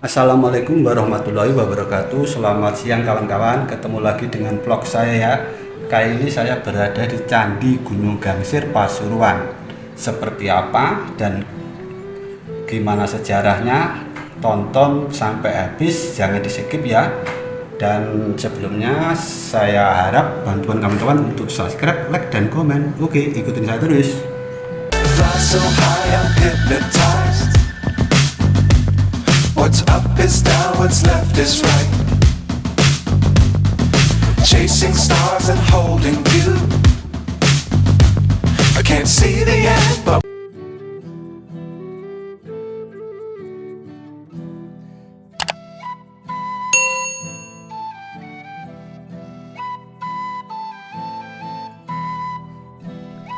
Assalamualaikum warahmatullahi wabarakatuh. Selamat siang kawan-kawan. Ketemu lagi dengan vlog saya ya. Kali ini saya berada di Candi Gunung Gangsir Pasuruan. Seperti apa dan gimana sejarahnya? Tonton sampai habis, jangan di skip ya. Dan sebelumnya saya harap bantuan kawan-kawan untuk subscribe, like, dan komen. Oke, ikutin saya terus. Fly so high, I'm hypnotized. What's up is down, what's left is right. Chasing stars and holding you. I can't see the end, but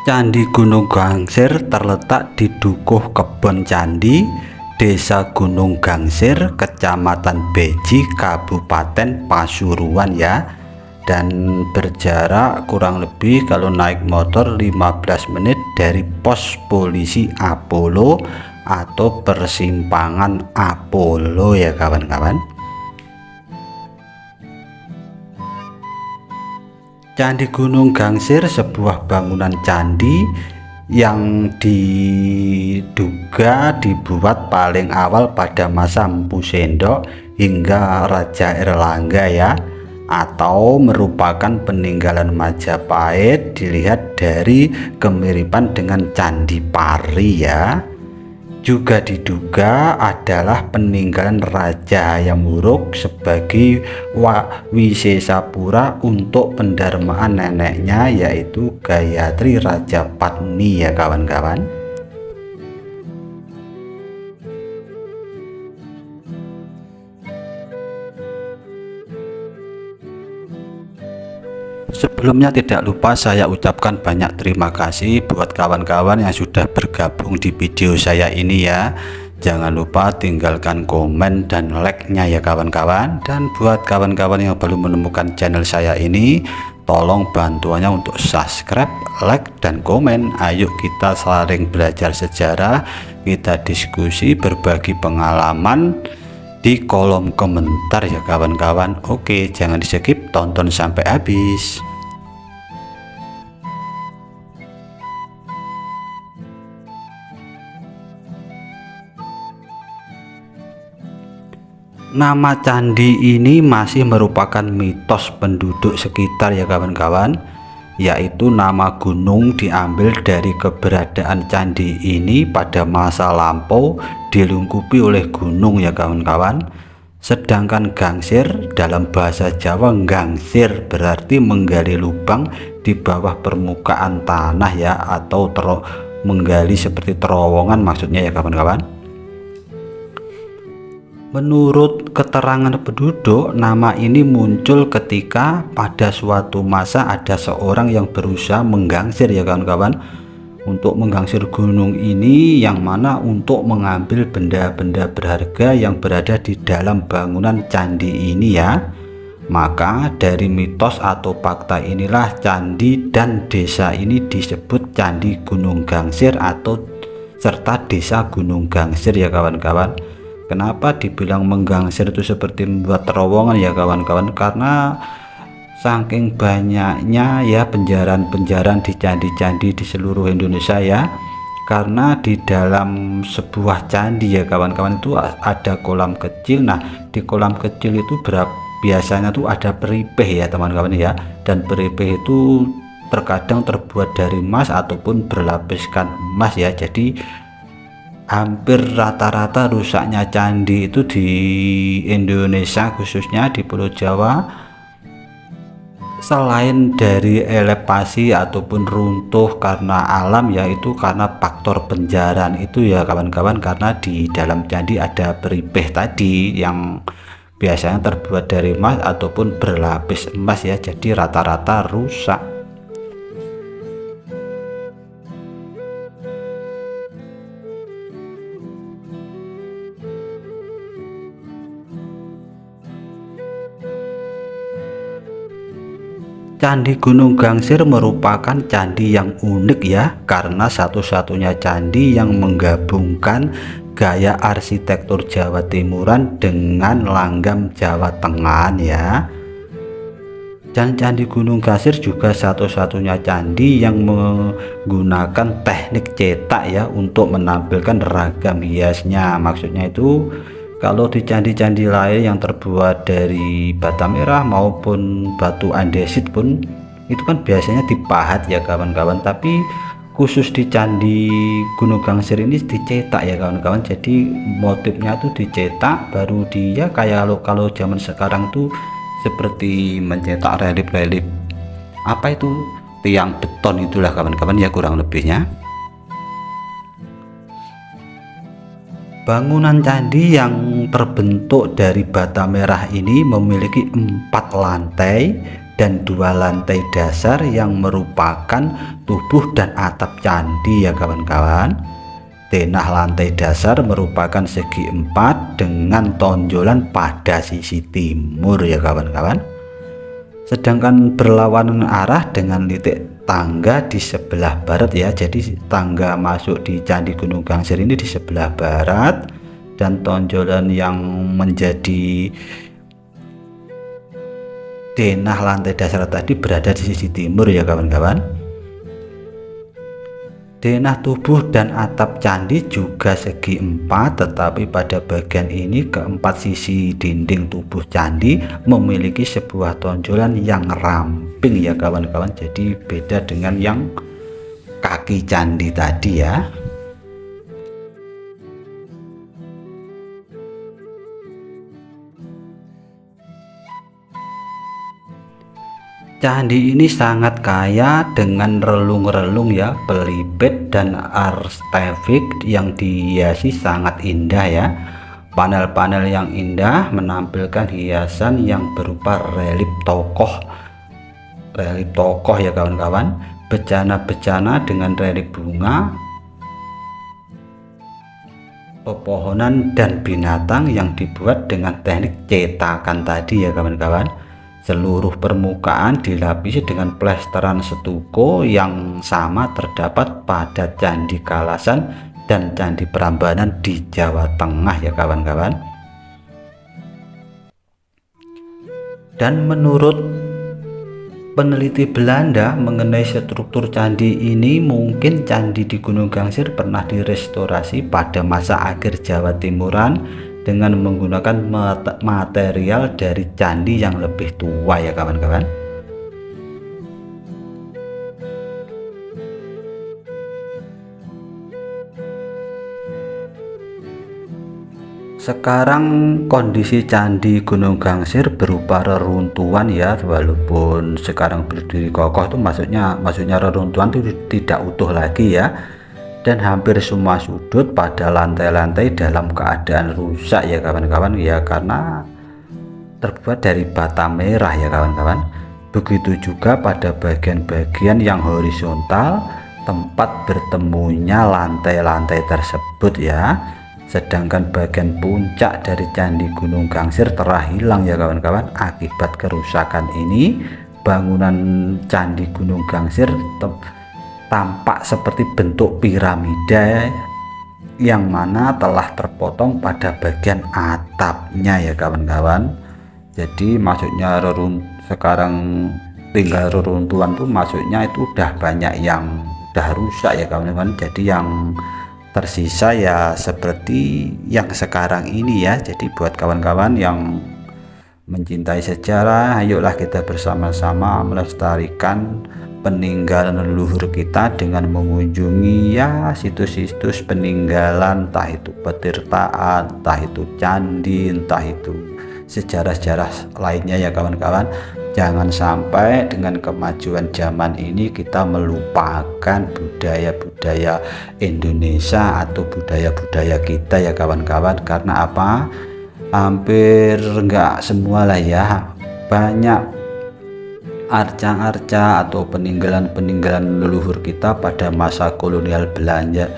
Candi Gunung Gangsir terletak di Dukuh Kebon Candi, Desa Gunung Gangsir, Kecamatan Beji, Kabupaten Pasuruan ya. Dan berjarak kurang lebih kalau naik motor 15 menit dari pos polisi Apollo atau persimpangan Apollo ya kawan-kawan. Candi Gunung Gangsir sebuah bangunan candi yang diduga dibuat paling awal pada masa Empu Sendok hingga Raja Erlangga ya, atau merupakan peninggalan Majapahit dilihat dari kemiripan dengan Candi Pari ya. Juga diduga adalah peninggalan Raja Hayam Wuruk sebagai Wisesapura untuk pendarmaan neneknya yaitu Gayatri Rajapatni ya kawan-kawan. Sebelumnya tidak lupa saya ucapkan banyak terima kasih buat kawan-kawan yang sudah bergabung di video saya ini ya. Jangan lupa tinggalkan komen dan like-nya ya kawan-kawan. Dan buat kawan-kawan yang belum menemukan channel saya ini, tolong bantuannya untuk subscribe, like, dan komen. Ayo kita saling belajar sejarah, kita diskusi, berbagi pengalaman di kolom komentar ya kawan-kawan. Oke, jangan di skip, tonton sampai habis. Nama candi ini masih merupakan mitos penduduk sekitar ya kawan-kawan, yaitu nama gunung diambil dari keberadaan candi ini pada masa lampau dilingkupi oleh gunung ya kawan-kawan. Sedangkan gangsir dalam bahasa Jawa gangsir berarti menggali lubang di bawah permukaan tanah ya, atau menggali seperti terowongan maksudnya ya kawan-kawan. Menurut keterangan penduduk, nama ini muncul ketika pada suatu masa ada seorang yang berusaha menggangsir ya kawan-kawan, untuk menggangsir gunung ini, yang mana untuk mengambil benda-benda berharga yang berada di dalam bangunan candi ini ya. Maka dari mitos atau fakta inilah candi dan desa ini disebut Candi Gunung Gangsir atau serta Desa Gunung Gangsir ya kawan-kawan. Kenapa dibilang menggangsir itu seperti membuat terowongan ya kawan-kawan? Karena saking banyaknya ya penjaran-penjaran di candi-candi di seluruh Indonesia ya. Karena di dalam sebuah candi ya kawan-kawan itu ada kolam kecil. Nah, di kolam kecil itu biasanya tuh ada peripeh ya teman-teman ya. Dan peripeh itu terkadang terbuat dari emas ataupun berlapiskan emas ya. Jadi hampir rata-rata rusaknya candi itu di Indonesia, khususnya di Pulau Jawa, selain dari elevasi ataupun runtuh karena alam, yaitu karena faktor penjaran itu ya kawan-kawan. Karena di dalam candi ada peripeh tadi yang biasanya terbuat dari emas ataupun berlapis emas ya, jadi rata-rata rusak. Candi Gunung Gangsir merupakan candi yang unik ya, karena satu-satunya candi yang menggabungkan gaya arsitektur Jawa Timuran dengan langgam Jawa Tengah ya. Dan Candi Gunung Gasir juga satu-satunya candi yang menggunakan teknik cetak ya untuk menampilkan ragam hiasnya. Maksudnya itu kalau di candi-candi lain yang terbuat dari bata merah maupun batu andesit pun itu kan biasanya dipahat ya kawan-kawan, tapi khusus di Candi Gunung Gangsir ini dicetak ya kawan-kawan. Jadi motifnya tuh dicetak baru dia kayak kalau zaman sekarang tuh seperti mencetak relief-relief apa itu tiang beton itulah kawan-kawan ya kurang lebihnya. Bangunan candi yang terbentuk dari bata merah ini memiliki 4 lantai dan 2 lantai dasar yang merupakan tubuh dan atap candi ya kawan-kawan. Denah lantai dasar merupakan segi 4 dengan tonjolan pada sisi timur ya kawan-kawan. Sedangkan berlawanan arah dengan titik tangga di sebelah barat ya. Jadi tangga masuk di Candi Gunung Gangsir ini di sebelah barat dan tonjolan yang menjadi denah lantai dasar tadi berada di sisi timur ya kawan-kawan. Denah tubuh dan atap candi juga segi 4, tetapi pada bagian ini keempat sisi dinding tubuh candi memiliki sebuah tonjolan yang ramping ya kawan-kawan. Jadi beda dengan yang kaki candi tadi ya. Candi ini sangat kaya dengan relung-relung ya, pelipet dan artefak yang dihiasi sangat indah ya. Panel-panel yang indah menampilkan hiasan yang berupa relief tokoh ya kawan-kawan, bejana-bejana dengan relief bunga, pepohonan dan binatang yang dibuat dengan teknik cetakan tadi ya kawan-kawan. Seluruh permukaan dilapisi dengan plesteran stuko yang sama terdapat pada Candi Kalasan dan Candi Prambanan di Jawa Tengah ya kawan-kawan. Dan menurut peneliti Belanda mengenai struktur candi ini, mungkin candi di Gunung Gangsir pernah direstorasi pada masa akhir Jawa Timuran dengan menggunakan material dari candi yang lebih tua ya kawan-kawan. Sekarang kondisi Candi Gunung Gangsir berupa reruntuhan ya, walaupun sekarang berdiri kokoh itu maksudnya reruntuhan itu tidak utuh lagi ya. Dan hampir semua sudut pada lantai-lantai dalam keadaan rusak ya kawan-kawan ya, karena terbuat dari bata merah ya kawan-kawan. Begitu juga pada bagian-bagian yang horizontal tempat bertemunya lantai-lantai tersebut ya. Sedangkan bagian puncak dari Candi Gunung Gangsir telah hilang ya kawan-kawan. Akibat kerusakan ini, bangunan Candi Gunung Gangsir tampak seperti bentuk piramida yang mana telah terpotong pada bagian atapnya ya kawan-kawan. Jadi maksudnya sekarang tinggal reruntuhan tuh, maksudnya itu udah banyak yang udah rusak ya kawan-kawan. Jadi yang tersisa ya seperti yang sekarang ini ya. Jadi buat kawan-kawan yang mencintai sejarah, ayolah kita bersama-sama melestarikan peninggalan leluhur kita dengan mengunjungi ya situs-situs peninggalan, entah itu petirtaan, entah itu candi, entah itu sejarah-sejarah lainnya ya kawan-kawan. Jangan sampai dengan kemajuan zaman ini kita melupakan budaya-budaya Indonesia atau budaya-budaya kita ya kawan-kawan. Karena apa? Hampir enggak semua lah ya, banyak arca-arca atau peninggalan-peninggalan leluhur kita pada masa kolonial Belanda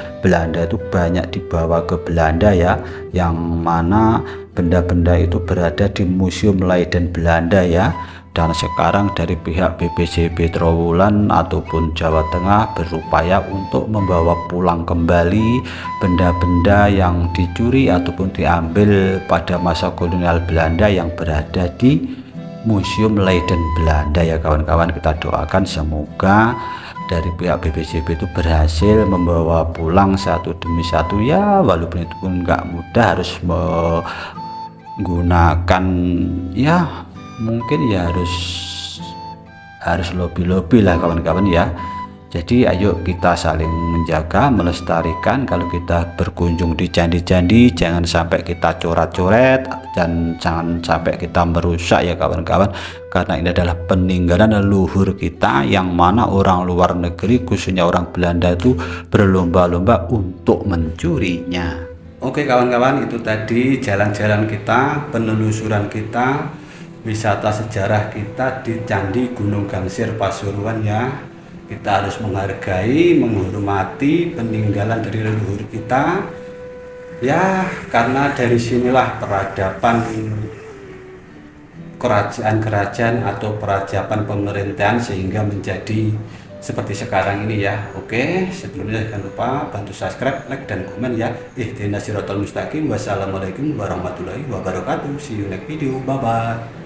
itu banyak dibawa ke Belanda ya, yang mana benda-benda itu berada di Museum Leiden Belanda ya. Dan sekarang dari pihak BPJB Trowulan ataupun Jawa Tengah berupaya untuk membawa pulang kembali benda-benda yang dicuri ataupun diambil pada masa kolonial Belanda yang berada di Museum Leiden Belanda ya kawan-kawan. Kita doakan semoga dari pihak BPJB itu berhasil membawa pulang satu demi satu ya, walaupun itu pun nggak mudah, harus menggunakan ya mungkin ya harus lobby lah kawan-kawan ya. Jadi ayo kita saling menjaga, melestarikan. Kalau kita berkunjung di candi-candi jangan sampai kita coret-coret dan jangan sampai kita merusak ya kawan-kawan, karena ini adalah peninggalan leluhur kita yang mana orang luar negeri khususnya orang Belanda itu berlomba-lomba untuk mencurinya. Oke kawan-kawan, itu tadi jalan-jalan kita, penelusuran kita, wisata sejarah kita di Candi Gunung Gangsir Pasuruan ya. Kita harus menghargai, menghormati peninggalan dari leluhur kita ya, karena dari sinilah peradaban kerajaan-kerajaan atau peradaban pemerintahan sehingga menjadi seperti sekarang ini ya. Oke, sebelumnya jangan lupa bantu subscribe, like dan komen ya. Ihdinas siratal mustaqim. Wassalamualaikum warahmatullahi wabarakatuh. See you next video. Bye bye.